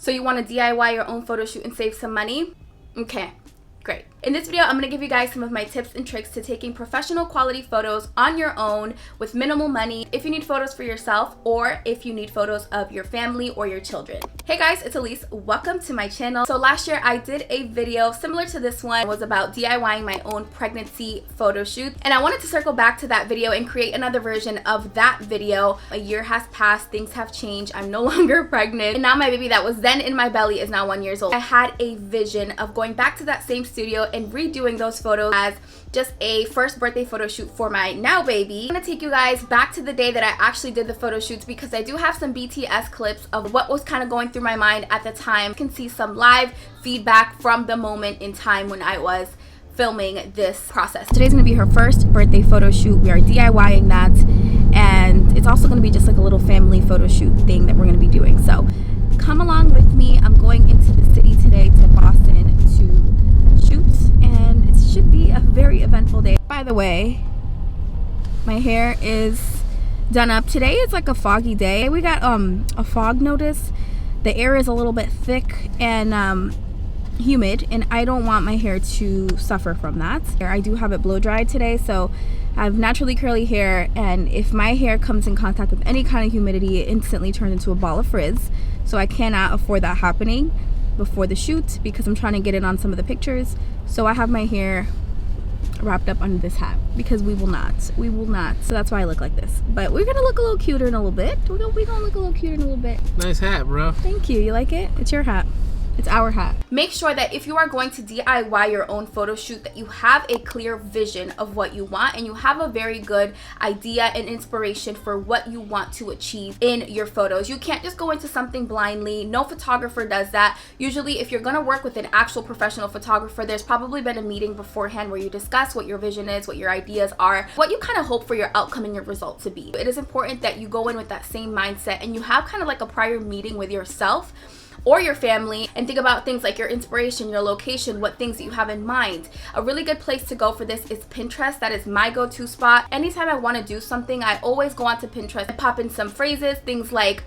So you want to DIY your own photo shoot and save some money? Okay, great. In this video, I'm going to give you guys some of my tips and tricks to taking professional quality photos on your own with minimal money if you need photos for yourself or if you need photos of your family or your children. Hey guys, it's Elise. Welcome to my channel. So last year I did a video similar to this one. It was about DIYing my own pregnancy photo shoot. And I wanted to circle back to that video and create another version of that video. A year has passed, things have changed. I'm no longer pregnant. And now my baby that was then in my belly is now 1 year old. I had a vision of going back to that same studio and redoing those photos as just a first birthday photo shoot for my now baby. I'm gonna take you guys back to the day that I actually did the photo shoots because I do have some BTS clips of what was kind of going through my mind at the time. You can see some live feedback from the moment in time when I was filming this process. Today's gonna be her first birthday photo shoot. We are DIYing that, and it's also gonna be just like a little family photo shoot thing that we're gonna be doing. So come along with me. I'm going into the city today to Boston to shoot, and it should be a very eventful day. By the way, my hair is done up. Today is like a foggy day. We got a fog notice. The air is a little bit thick and humid, and I don't want my hair to suffer from that. I do have it blow dried today, so I have naturally curly hair, and if my hair comes in contact with any kind of humidity, it instantly turns into a ball of frizz. So I cannot afford that happening before the shoot because I'm trying to get it on some of the pictures. So I have my hair wrapped up under this hat because we will not. So that's why I look like this. But we're gonna look a little cuter in a little bit. We're gonna look a little cuter in a little bit. Nice hat, bro. Thank you. You like it? It's your hat. It's our hat. Make sure that if you are going to DIY your own photo shoot that you have a clear vision of what you want and you have a very good idea and inspiration for what you want to achieve in your photos. You can't just go into something blindly. No photographer does that. Usually if you're gonna work with an actual professional photographer, there's probably been a meeting beforehand where you discuss what your vision is, what your ideas are, what you kind of hope for your outcome and your result to be. It is important that you go in with that same mindset and you have kind of like a prior meeting with yourself or your family and think about things like your inspiration, your location, what things that you have in mind. A really good place to go for this is Pinterest. That is my go-to spot. Anytime I want to do something, I always go onto Pinterest and pop in some phrases, things like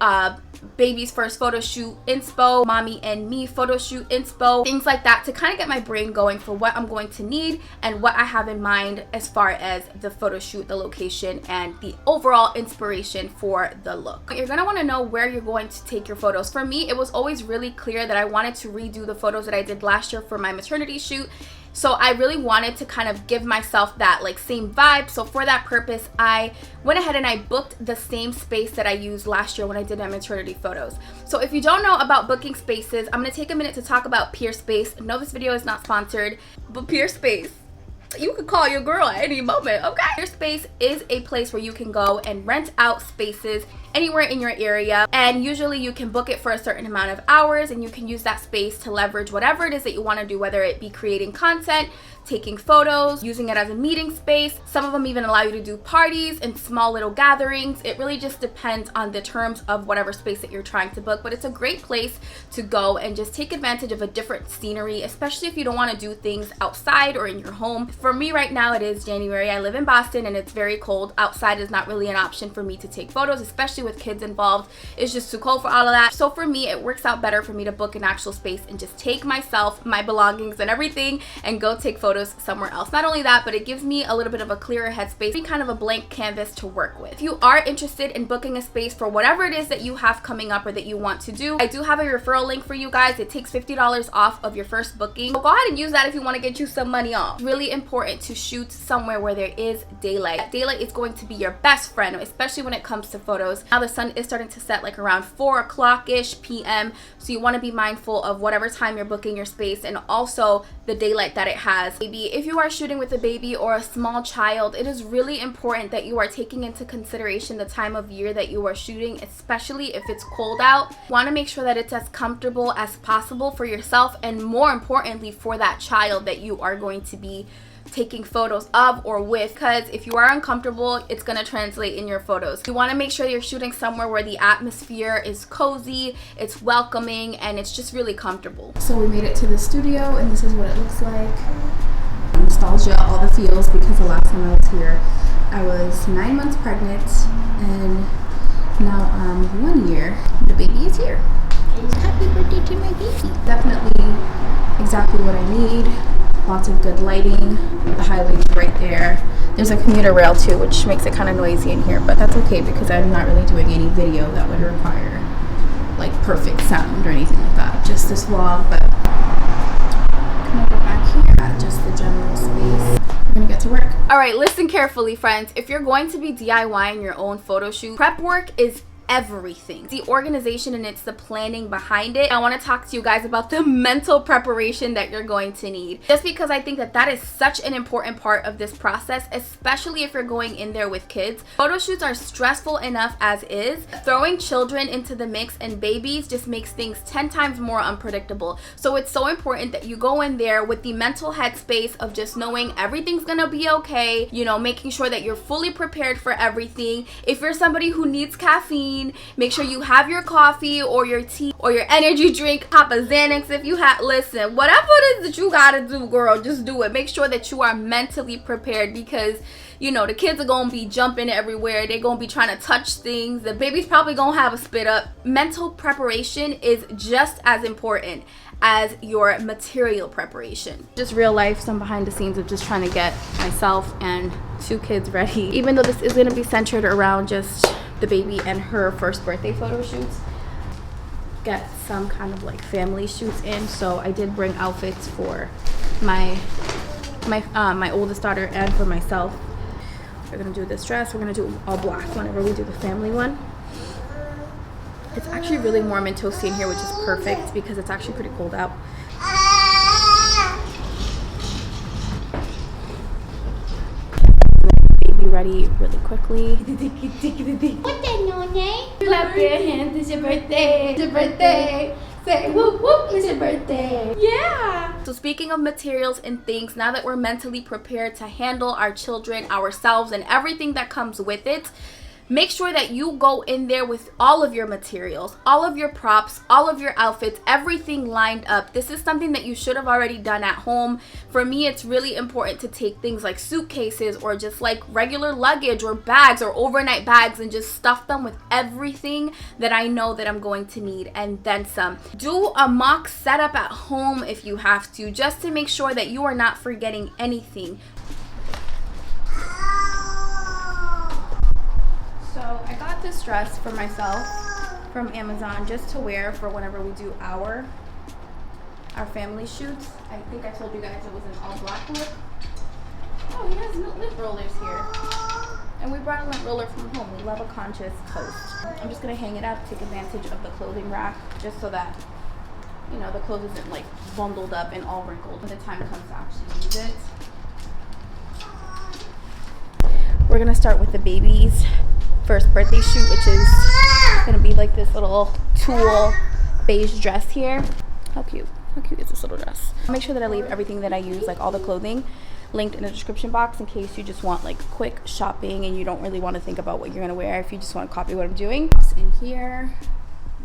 baby's first photo shoot inspo, mommy and me photo shoot inspo, things like that to kind of get my brain going for what I'm going to need and what I have in mind as far as the photo shoot, the location, and the overall inspiration for the look. You're going to want to know where you're going to take your photos. For me, it was always really clear that I wanted to redo the photos that I did last year for my maternity shoot. So I really wanted to kind of give myself that like same vibe. So for that purpose, I went ahead and I booked the same space that I used last year when I did my maternity photos. So if you don't know about booking spaces, I'm going to take a minute to talk about Peerspace. No, this video is not sponsored, but Peerspace, you could call your girl at any moment, okay? Peerspace is a place where you can go and rent out spaces anywhere in your area, and usually you can book it for a certain amount of hours and you can use that space to leverage whatever it is that you want to do, whether it be creating content, taking photos, using it as a meeting space. Some of them even allow you to do parties and small little gatherings. It really just depends on the terms of whatever space that you're trying to book, but it's a great place to go and just take advantage of a different scenery, especially if you don't want to do things outside or in your home. For me right now, it is January. I live in Boston and it's very cold. Outside is not really an option for me to take photos, especially with kids involved. It's just too cold for all of that. So for me, it works out better for me to book an actual space and just take myself, my belongings and everything and go take photos somewhere else. Not only that, but it gives me a little bit of a clearer headspace, kind of a blank canvas to work with. If you are interested in booking a space for whatever it is that you have coming up or that you want to do, I do have a referral link for you guys. It takes $50 off of your first booking. So go ahead and use that if you want to get you some money off. It's really important to shoot somewhere where there is daylight. Daylight is going to be your best friend, especially when it comes to photos. Now the sun is starting to set like around 4 o'clock-ish p.m. So you want to be mindful of whatever time you're booking your space and also the daylight that it has. Maybe if you are shooting with a baby or a small child, it is really important that you are taking into consideration the time of year that you are shooting, especially if it's cold out. You want to make sure that it's as comfortable as possible for yourself and more importantly for that child that you are going to be taking photos of or with, because if you are uncomfortable, it's going to translate in your photos. You want to make sure you're shooting somewhere where the atmosphere is cozy, it's welcoming, and it's just really comfortable. So we made it to the studio and this is what it looks like. Nostalgia, all the feels, because the last time I was here I was 9 months pregnant and now I'm 1 year. The baby is here. Happy birthday to my baby. Definitely exactly what I need. Lots of good lighting. The highway's right there. There's a commuter rail too, which makes it kind of noisy in here, but that's okay because I'm not really doing any video that would require like perfect sound or anything like that. Just this vlog, but I'm gonna go back here at just the general space. We're gonna get to work. All right, listen carefully, friends. If you're going to be DIYing your own photo shoot, prep work is everything. The organization and it's the planning behind it. I want to talk to you guys about the mental preparation that you're going to need, just because I think that is such an important part of this process, especially if you're going in there with kids. Photo shoots are stressful enough as is. Throwing children into the mix and babies just makes things 10 times more unpredictable. So it's so important that you go in there with the mental headspace of just knowing everything's gonna be okay, you know, making sure that you're fully prepared for everything. If you're somebody who needs caffeine, make sure you have your coffee or your tea or your energy drink, pop a Xanax if you have. Listen, whatever it is that you gotta do, girl, just do it. Make sure that you are mentally prepared because, you know, the kids are gonna be jumping everywhere. They're gonna be trying to touch things. The baby's probably gonna have a spit up. Mental preparation is just as important as your material preparation. Just real life, some behind the scenes of just trying to get myself and 2 kids ready. Even though this is gonna be centered around just the baby and her first birthday photo shoots, get some kind of like family shoots in. So I did bring outfits for my oldest daughter and for myself. We're gonna do this dress. We're gonna do all black whenever we do the family one. It's actually really warm and toasty in here, which is perfect because it's actually pretty cold out. Baby ready really quickly. What the nonny? Clap your hands, it's your birthday, it's your birthday. Say whoop whoop, it's your birthday. Yeah. So speaking of materials and things, now that we're mentally prepared to handle our children, ourselves, and everything that comes with it, make sure that you go in there with all of your materials, all of your props, all of your outfits, everything lined up. This is something that you should have already done at home. For me, it's really important to take things like suitcases or just like regular luggage or bags or overnight bags and just stuff them with everything that I know that I'm going to need and then some. Do a mock setup at home if you have to, just to make sure that you are not forgetting anything. So I got this dress for myself from Amazon just to wear for whenever we do our family shoots. I think I told you guys it was an all black look. Oh, he has lint rollers here. And we brought a lint roller from home. We love a conscious toast. I'm just gonna hang it up, take advantage of the clothing rack just so that, you know, the clothes isn't like bundled up and all wrinkled when the time comes to actually use it. We're gonna start with the baby's first birthday shoot, which is gonna be like this little tulle beige dress here. How cute is this little dress? I'll make sure that I leave everything that I use, like all the clothing, linked in the description box in case you just want like quick shopping and you don't really want to think about what you're gonna wear. If you just want to copy what I'm doing, in here.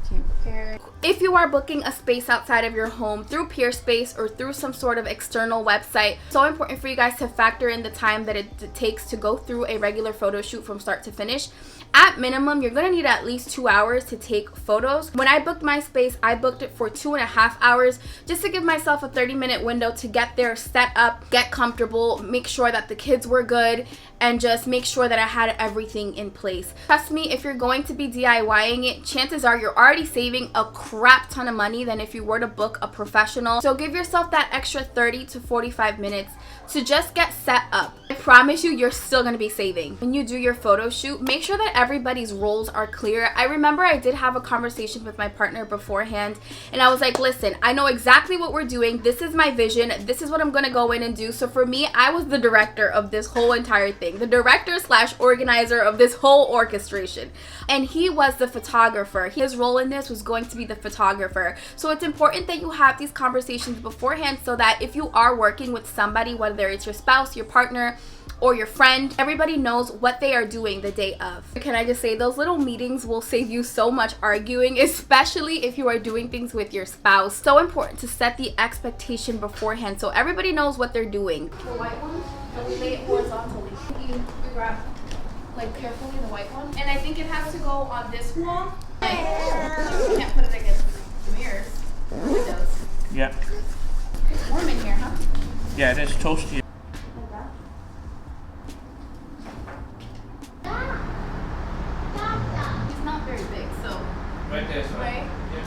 Came prepared. If you are booking a space outside of your home through Peerspace or through some sort of external website, it's so important for you guys to factor in the time that it takes to go through a regular photo shoot from start to finish. At minimum, you're gonna need at least 2 hours to take photos. When I booked my space, I booked it for 2.5 hours just to give myself a 30-minute window to get there, set up, get comfortable, make sure that the kids were good, and just make sure that I had everything in place. Trust me, if you're going to be DIYing it, chances are you're already saving a crap ton of money than if you were to book a professional. So give yourself that extra 30 to 45 minutes to just get set up. I promise you, you're still gonna be saving. When you do your photo shoot, make sure that everybody's roles are clear. I remember I did have a conversation with my partner beforehand, and I was like, listen, I know exactly what we're doing. This is my vision. This is what I'm gonna go in and do. So for me, I was the director of this whole entire thing, the director / organizer of this whole orchestration. And he was the photographer. His role in this was going to be the photographer. So it's important that you have these conversations beforehand so that if you are working with somebody, whether it's your spouse, your partner, or your friend, everybody knows what they are doing the day of. Can I just say, those little meetings will save you so much arguing, especially if you are doing things with your spouse. So important to set the expectation beforehand so everybody knows what they're doing. The white one, and we lay it horizontally. You grab, like, carefully the white one. And I think it has to go on this wall. You can't put it against mirrors. Windows. Yeah. It's warm in here, huh? Yeah, it is toasty. It's not very big, so. Right there, sir. Right? Yeah.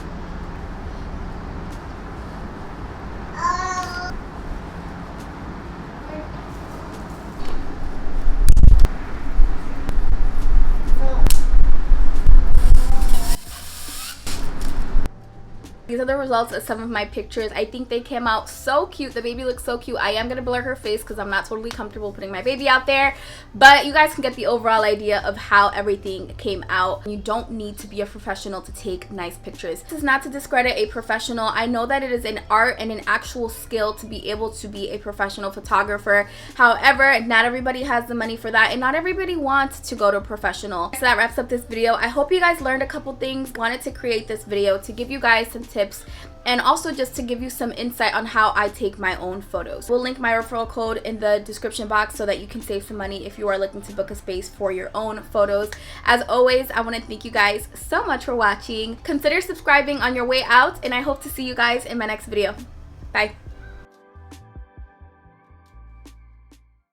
These are the results of some of my pictures. I think they came out so cute. The baby looks so cute. I am going to blur her face because I'm not totally comfortable putting my baby out there. But you guys can get the overall idea of how everything came out. You don't need to be a professional to take nice pictures. This is not to discredit a professional. I know that it is an art and an actual skill to be able to be a professional photographer. However, not everybody has the money for that and not everybody wants to go to a professional. So that wraps up this video. I hope you guys learned a couple things. Wanted to create this video to give you guys some tips and also just to give you some insight on how I take my own photos. We'll link my referral code in the description box so that you can save some money if you are looking to book a space for your own photos. As always, I want to thank you guys so much for watching. Consider subscribing on your way out, and I hope to see you guys in my next video. Bye.